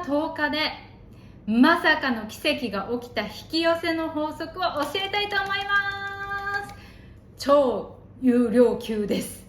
10日でまさかの奇跡が起きた引き寄せの法則を教えたいと思います。超有料級です。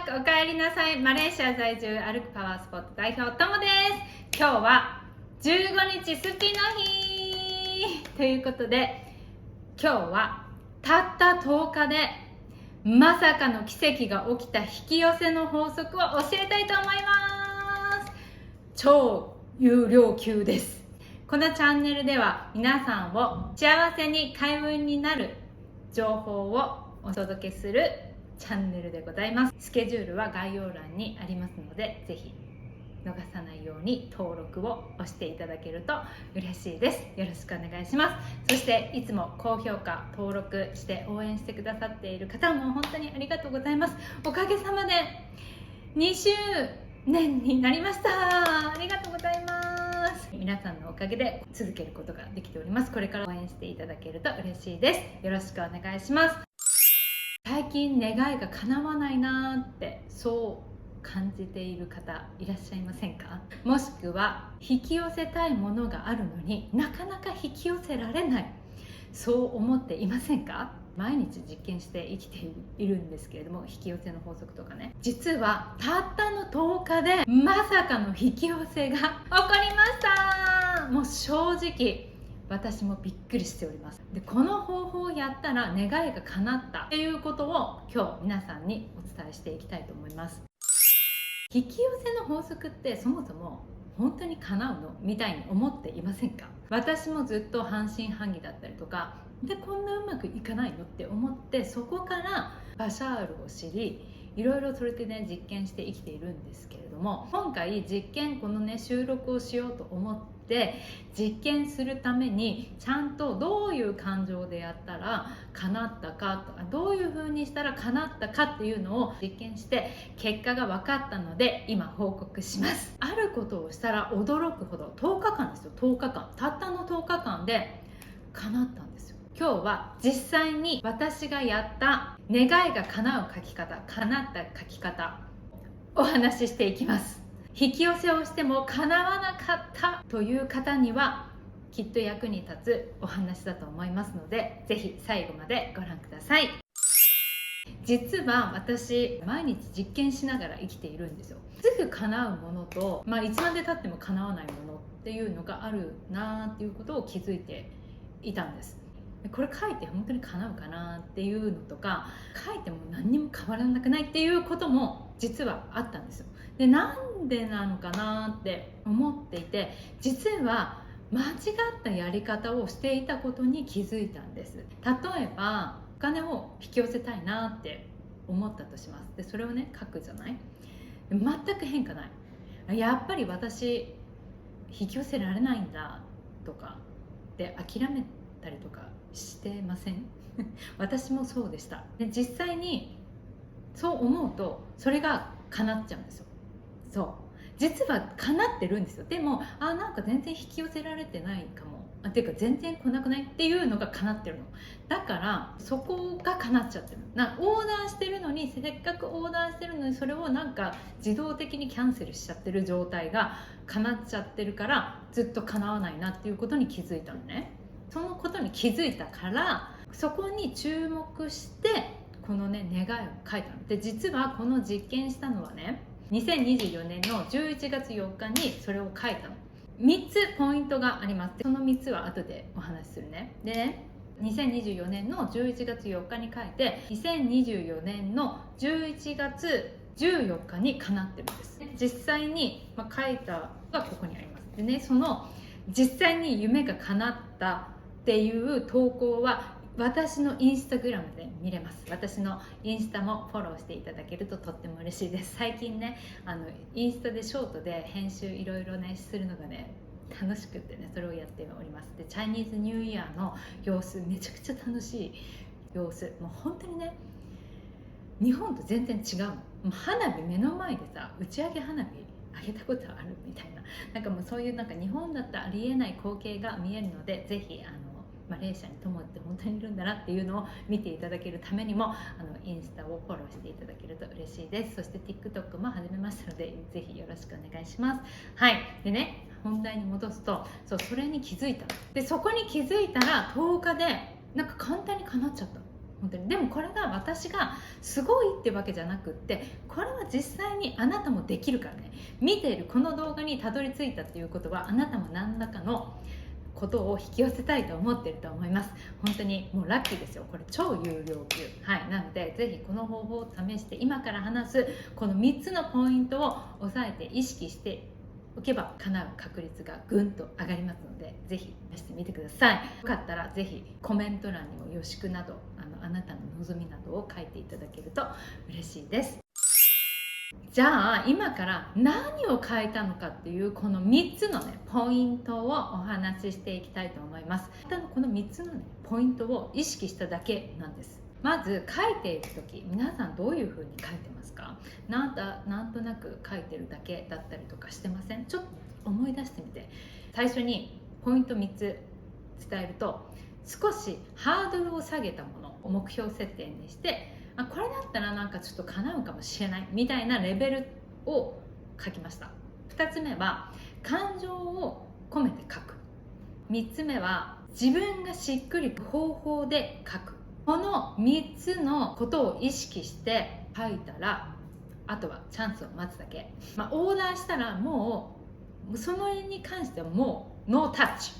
おかえりなさい。マレーシア在住歩くパワースポット代表ともです。今日は15日スピの日ということで、今日はたった10日でまさかの奇跡が起きた引き寄せの法則を教えたいと思います。超有料級です。このチャンネルでは皆さんを幸せに開運になる情報をお届けするチャンネルでございます。スケジュールは概要欄にありますので、ぜひ逃さないように登録を押していただけると嬉しいです。よろしくお願いします。そしていつも高評価登録して応援してくださっている方も本当にありがとうございます。おかげさまで2周年になりました。ありがとうございます。皆さんのおかげで続けることができております。これから応援していただけると嬉しいです。よろしくお願いします。最近願いが叶わないなーってそう感じている方いらっしゃいませんか？もしくは引き寄せたいものがあるのになかなか引き寄せられない、そう思っていませんか？毎日実験して生きているんですけれども、引き寄せの法則とかね、実はたったの10日でまさかの引き寄せが起こりました。もう正直私もびっくりしております。で、この方法をやったら願いが叶ったっていうことを今日皆さんにお伝えしていきたいと思います。引き寄せの法則ってそもそも本当に叶うのみたいに思っていませんか？私もずっと半信半疑だったりとかで、こんなうまくいかないのって思って、そこからバシャールを知り、いろいろそれでね実験して生きているんですけれども、今回実験このね収録をしようと思って実験するためにちゃんとどういう感情でやったら叶ったかとか、どういう風にしたら叶ったかっていうのを実験して結果が分かったので今報告します。あることをしたら驚くほど、10日間ですよ。10日間、たったの10日間で叶ったんですよ。今日は実際に私がやった願いが叶う書き方、叶った書き方お話ししていきます。引き寄せをしても叶わなかったという方にはきっと役に立つお話だと思いますので、ぜひ最後までご覧ください。実は私毎日実験しながら生きているんですよ。すぐ叶うものと、いつまでたっても叶わないものっていうのがあるなっていうことを気づいていたんです。これ書いて本当に叶うかなっていうのとか、書いても何にも変わらなくないっていうことも実はあったんですよ。で、なんでなのかなって思っていて、実は間違ったやり方をしていたことに気づいたんです。例えばお金を引き寄せたいなって思ったとします。で、それをね書くじゃない。全く変化ない。やっぱり私引き寄せられないんだとかで諦めたりとかしてません？私もそうでした。で、実際にそう思うとそれが叶っちゃうんですよ。そう実は叶ってるんですよ。でもなんか全然引き寄せられてないかも、っていうか全然来なくないっていうのが叶ってるの。だからそこが叶っちゃってる。オーダーしてるのに、せっかくオーダーしてるのにそれをなんか自動的にキャンセルしちゃってる状態が叶っちゃってるから、ずっと叶わないなっていうことに気づいたのね。そのことに気づいたから、そこに注目してこのね願いを書いたので、実はこの実験したのはね2024年の11月4日にそれを書いたの。3つポイントがあります。その3つは後でお話しするね。でね、2024年の11月4日に書いて、2024年の11月14日に叶ってるんです。実際に書いたがここにあります。でね、その実際に夢が叶ったっていう投稿は私のインスタグラムで見れます。私のインスタもフォローしていただけるととっても嬉しいです。最近ねインスタでショートで編集いろいろねするのがね楽しくってね、それをやっております。で、チャイニーズニューイヤーの様子めちゃくちゃ楽しい様子、もう本当にね日本と全然違うの。もう花火目の前でさ、打ち上げ花火あげたことあるみたいな、なんかもうそういうなんか日本だったらありえない光景が見えるので、ぜひマレーシアに友って本当にいるんだなっていうのを見ていただけるためにもインスタをフォローしていただけると嬉しいです。そして TikTok も始めましたので、ぜひよろしくお願いします。はい。でね、本題に戻すと、それに気づいたの。でそこに気づいたら10日でなんか簡単に叶っちゃったの。本当に。でもこれが私がすごいってわけじゃなくって、これは実際にあなたもできるからね。見ているこの動画にたどり着いたっていうことは、あなたも何らかのことを引き寄せたいと思っていると思います。本当にもうラッキーですよ。これ超有料級。はい。なのでぜひこの方法を試して、今から話すこの3つのポイントを押さえて意識しておけば叶う確率がぐんと上がりますので、ぜひ試してみてください。よかったらぜひコメント欄にもよしくなどあなたの望みなどを書いていただけると嬉しいです。じゃあ今から何を変えたのかっていうこの3つのねポイントをお話ししていきたいと思います。この3つのねポイントを意識しただけなんです。まず書いている時、皆さんどういう風に書いてますか？なんとなく書いてるだけだったりとかしてません？ちょっと思い出してみて。最初にポイント3つ伝えると、少しハードルを下げたものを目標設定にして、これだったらなんかちょっと叶うかもしれないみたいなレベルを書きました。2つ目は感情を込めて書く。3つ目は自分がしっくり方法で書く。この3つのことを意識して書いたら、あとはチャンスを待つだけ。オーダーしたらもうそのに関してはもうノータッチ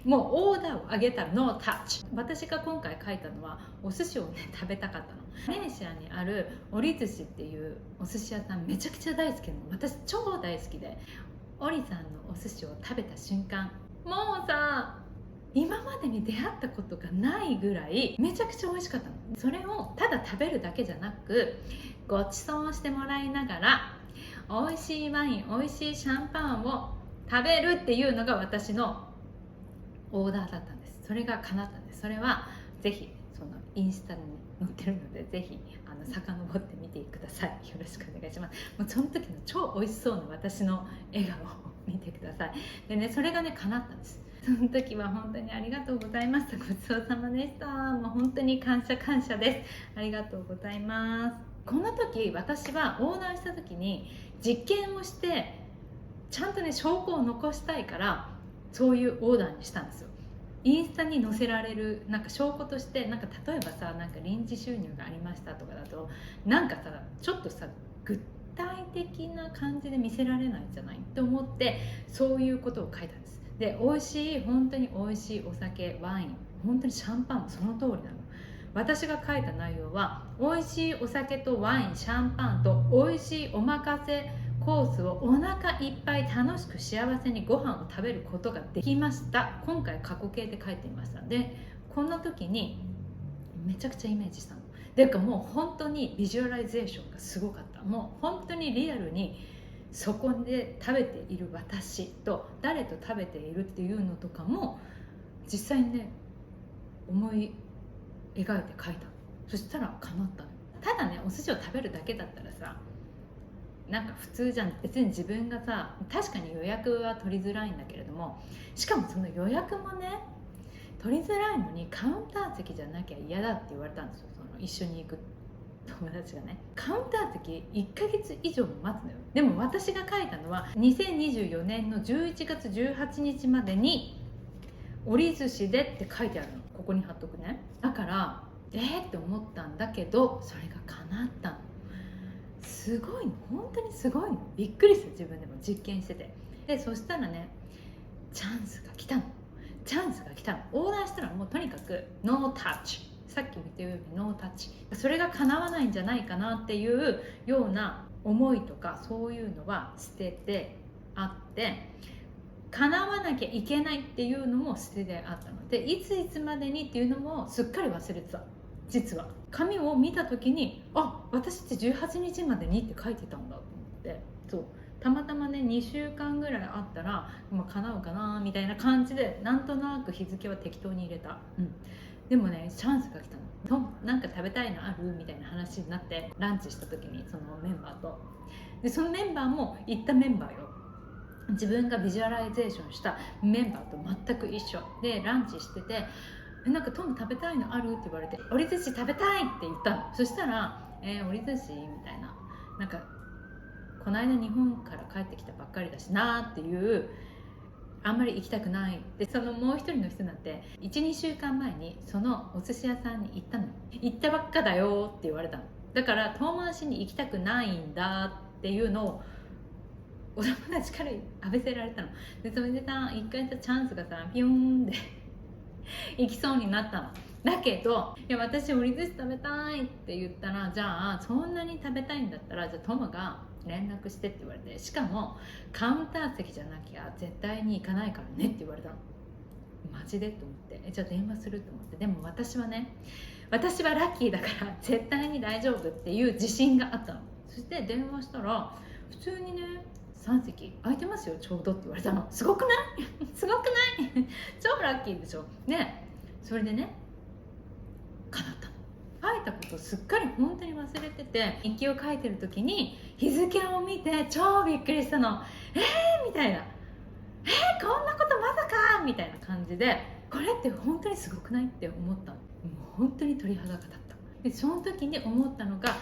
もうオーダーを上げたらノータッチ。私が今回書いたのはお寿司をね食べたかったの。マレーシアにあるオリ寿司っていうお寿司屋さん、めちゃくちゃ大好きなの。私超大好きで、オリさんのお寿司を食べた瞬間、もうさ今までに出会ったことがないぐらいめちゃくちゃ美味しかったの。それをただ食べるだけじゃなく、ごちそうしてもらいながら美味しいワイン、美味しいシャンパンを食べるっていうのが私のオーダーだったんです。それが叶ったんです。それはぜひそのインスタに載ってるので、ぜひ遡ってみてください。よろしくお願いします。もうその時の超美味しそうな私の笑顔を見てください。でね、それがね叶ったんです。その時は本当にありがとうございました。ごちそうさまでした。もう本当に感謝です。ありがとうございます。この時私はオーダーした時に実験をしてちゃんとね証拠を残したいから、そういうオーダーにしたんですよ。インスタに載せられるなんか証拠として、なんか例えばさ、なんか臨時収入がありましたとかだと、なんかさちょっとさ具体的な感じで見せられないんじゃないって思って、そういうことを書いたんです。で、美味しい、本当に美味しいお酒、ワイン、本当にシャンパンもその通りなの。私が書いた内容は、美味しいお酒とワイン、シャンパンと美味しいおまかせコースをお腹いっぱい楽しく幸せにご飯を食べることができました。今回過去形で書いてみました。で、こんな時にめちゃくちゃイメージしたの。でかもう本当にビジュアライゼーションがすごかった。もう本当にリアルにそこで食べている私と誰と食べているっていうのとかも実際にね思い描いて書いた。そしたら叶ったの。ただねお寿司を食べるだけだったらさ、なんか普通じゃん。別に自分がさ、確かに予約は取りづらいんだけれども、しかもその予約もね取りづらいのにカウンター席じゃなきゃ嫌だって言われたんですよ。その一緒に行く友達がね、カウンター席1ヶ月以上も待つのよ。でも私が書いたのは2024年の11月18日までに折り寿司でって書いてあるの。ここに貼っとくね。だからって思ったんだけど、それが叶ったの。すごいの、本当にすごいの。びっくりした。自分でも実験してて。でそしたらねチャンスが来たの。オーダーしたらもうとにかくノータッチ。さっき見たようにノータッチ。それが叶わないんじゃないかなっていうような思いとか、そういうのは捨ててあって、叶わなきゃいけないっていうのも捨ててあったので、いつまでにっていうのもすっかり忘れてた。実は紙を見た時に、私って18日までにって書いてたんだと思って、そうたまたまね2週間ぐらいあったら、叶うかなみたいな感じでなんとなく日付は適当に入れた。でもねチャンスが来たの。なんか食べたいのあるみたいな話になってランチした時にそのメンバーとでそのメンバーも行ったメンバーよ。自分がビジュアライゼーションしたメンバーと全く一緒でランチしててなんかトム食べたいのあるって言われて折り寿司食べたいって言ったの。そしたら折り寿司みたいな、なんかこの間日本から帰ってきたばっかりだしなっていう、あんまり行きたくないで、そのもう一人の人なんて 1,2 週間前にそのお寿司屋さんに行ったの。行ったばっかだよって言われたの。だから遠回しに行きたくないんだっていうのをお友達から浴びせられたの。でそれでさ一回さチャンスがさピューンで行きそうになったの。だけどいや私折り寿司食べたいって言ったら、じゃあそんなに食べたいんだったらじゃあトムが連絡してって言われて、しかもカウンター席じゃなきゃ絶対に行かないからねって言われたの。マジでと思ってじゃあ電話すると思って、でも私はラッキーだから絶対に大丈夫っていう自信があったの。そして電話したら普通にね3席空いてますよちょうどって言われたの。すごくないすごくない超ラッキーでしょね。それでね叶ったの。書いたことすっかり本当に忘れてて、日記を書いてる時に日付を見て超びっくりしたの。みたいな、こんなことまさかみたいな感じで、これって本当にすごくないって思ったの。もう本当に鳥肌が立った。でその時に思ったのが、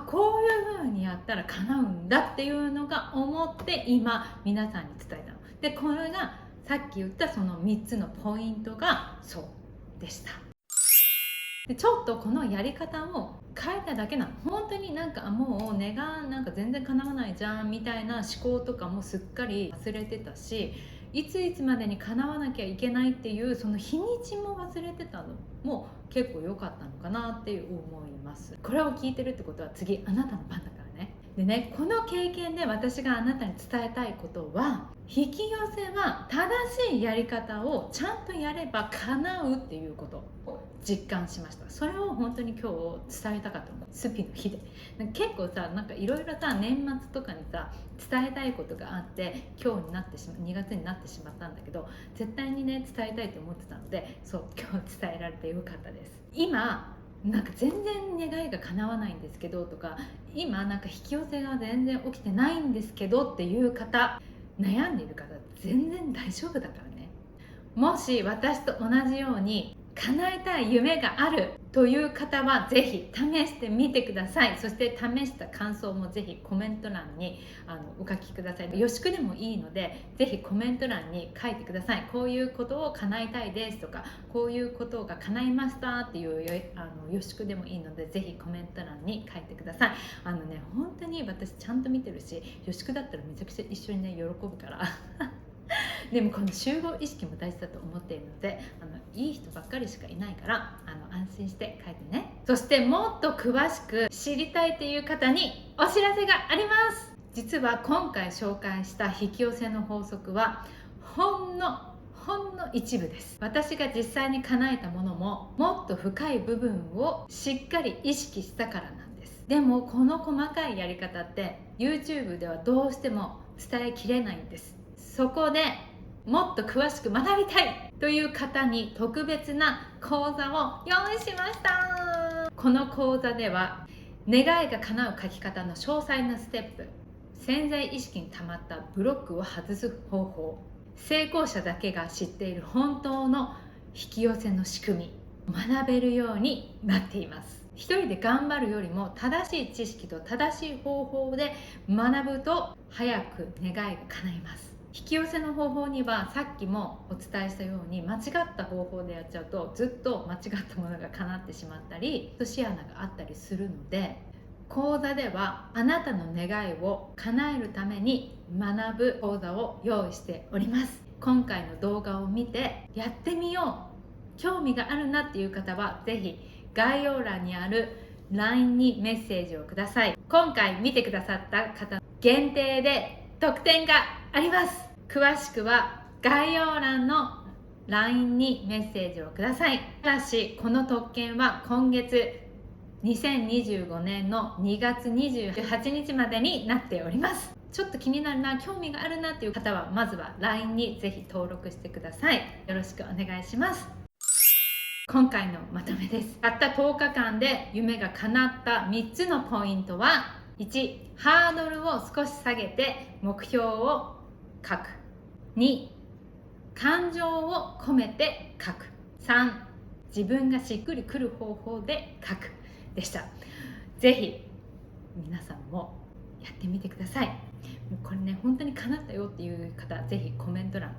こういう風にやったら叶うんだっていうのが思って今皆さんに伝えたので、これがさっき言ったその3つのポイントがそうでした。でちょっとこのやり方を変えただけなの。本当になんかもう願なんか全然叶わないじゃんみたいな思考とかもすっかり忘れてたし、いついつまでに叶わなきゃいけないっていうその日にちも忘れてたのも結構良かったのかなって思います。これを聞いてるってことは次あなたの番だからね。でね、この経験で私があなたに伝えたいことは、引き寄せは正しいやり方をちゃんとやれば叶うっていうことを実感しました。それを本当に今日伝えたかったの。スピの日で結構さ、なんかいろいろさ年末とかにさ伝えたいことがあって今日になって2月になってしまったんだけど、絶対にね伝えたいと思ってたので、そう今日伝えられてよかったです。今なんか全然願いが叶わないんですけどとか、今なんか引き寄せが全然起きてないんですけどっていう方、悩んでいる方全然大丈夫だからね。もし私と同じように叶えたい夢があるという方はぜひ試してみてください。そして試した感想もぜひコメント欄にお書きください。予祝でもいいのでぜひコメント欄に書いてください。こういうことを叶えたいですとか、こういうことが叶いましたっていう予祝でもいいのでぜひコメント欄に書いてください。本当に私ちゃんと見てるし、予祝だったらめちゃくちゃ一緒にね喜ぶからでもこの集合意識も大事だと思っているので、いい人ばっかりしかいないから安心して書いてね。そしてもっと詳しく知りたいという方にお知らせがあります。実は今回紹介した引き寄せの法則はほんの一部です。私が実際に叶えたものももっと深い部分をしっかり意識したからなんです。でもこの細かいやり方って YouTube ではどうしても伝えきれないんです。そこでもっと詳しく学びたいという方に特別な講座を用意しました。この講座では願いが叶う書き方の詳細なステップ、潜在意識に溜まったブロックを外す方法、成功者だけが知っている本当の引き寄せの仕組み、学べるようになっています。一人で頑張るよりも正しい知識と正しい方法で学ぶと早く願いが叶います。引き寄せの方法にはさっきもお伝えしたように間違った方法でやっちゃうとずっと間違ったものが叶ってしまったり落とし穴があったりするので、講座ではあなたの願いを叶えるために学ぶ講座を用意しております。今回の動画を見てやってみよう、興味があるなっていう方はぜひ概要欄にある LINE にメッセージをください。今回見てくださった方限定で特典があります。詳しくは概要欄の LINE にメッセージをください。ただしこの特典は今月2025年の2月28日までになっております。ちょっと気になるな、興味があるなっていう方はまずは LINE にぜひ登録してください。よろしくお願いします。今回のまとめです。たった10日間で夢が叶った3つのポイントは、1、ハードルを少し下げて目標を書く。2、感情を込めて書く。3、自分がしっくりくる方法で書くでした。ぜひ皆さんもやってみてください。これね、本当に叶ったよっていう方、ぜひコメント欄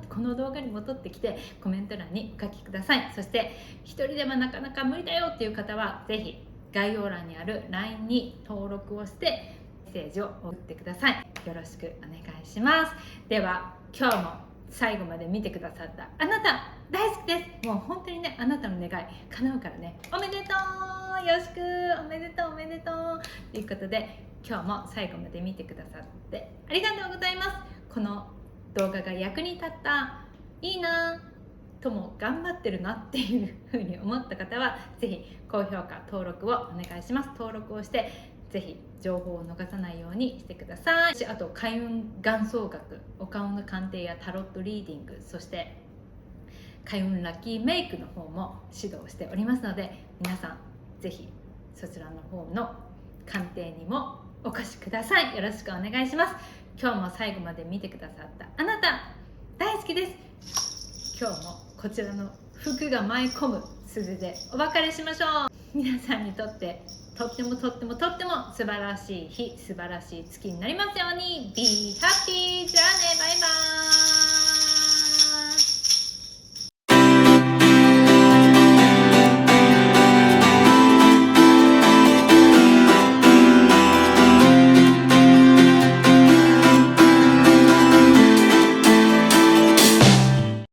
この動画に戻ってきてコメント欄にお書きください。そして一人ではなかなか無理だよっていう方は、ぜひ概要欄にある LINE に登録をしてメッセージを送ってください。よろしくお願いします。では今日も最後まで見てくださったあなた大好きです。もう本当にね、あなたの願い叶うからね、おめでとう、よろしく、おめでとうおめでとうということで、今日も最後まで見てくださってありがとうございます。この動画が役に立った、いいなとも頑張ってるなっていう風に思った方は、ぜひ高評価登録をお願いします。登録をしてぜひ情報を逃さないようにしてください。あと開運元相学、お顔の鑑定やタロットリーディング、そして開運ラッキーメイクの方も指導しておりますので、皆さんぜひそちらの方の鑑定にもお越しください。よろしくお願いします。今日も最後まで見てくださったあなた大好きです。今日もこちらの福が舞い込む鈴でお別れしましょう。皆さんにとってとってもとってもとっても素晴らしい日、素晴らしい月になりますように。 Be happy! じゃあね、バイバーイ。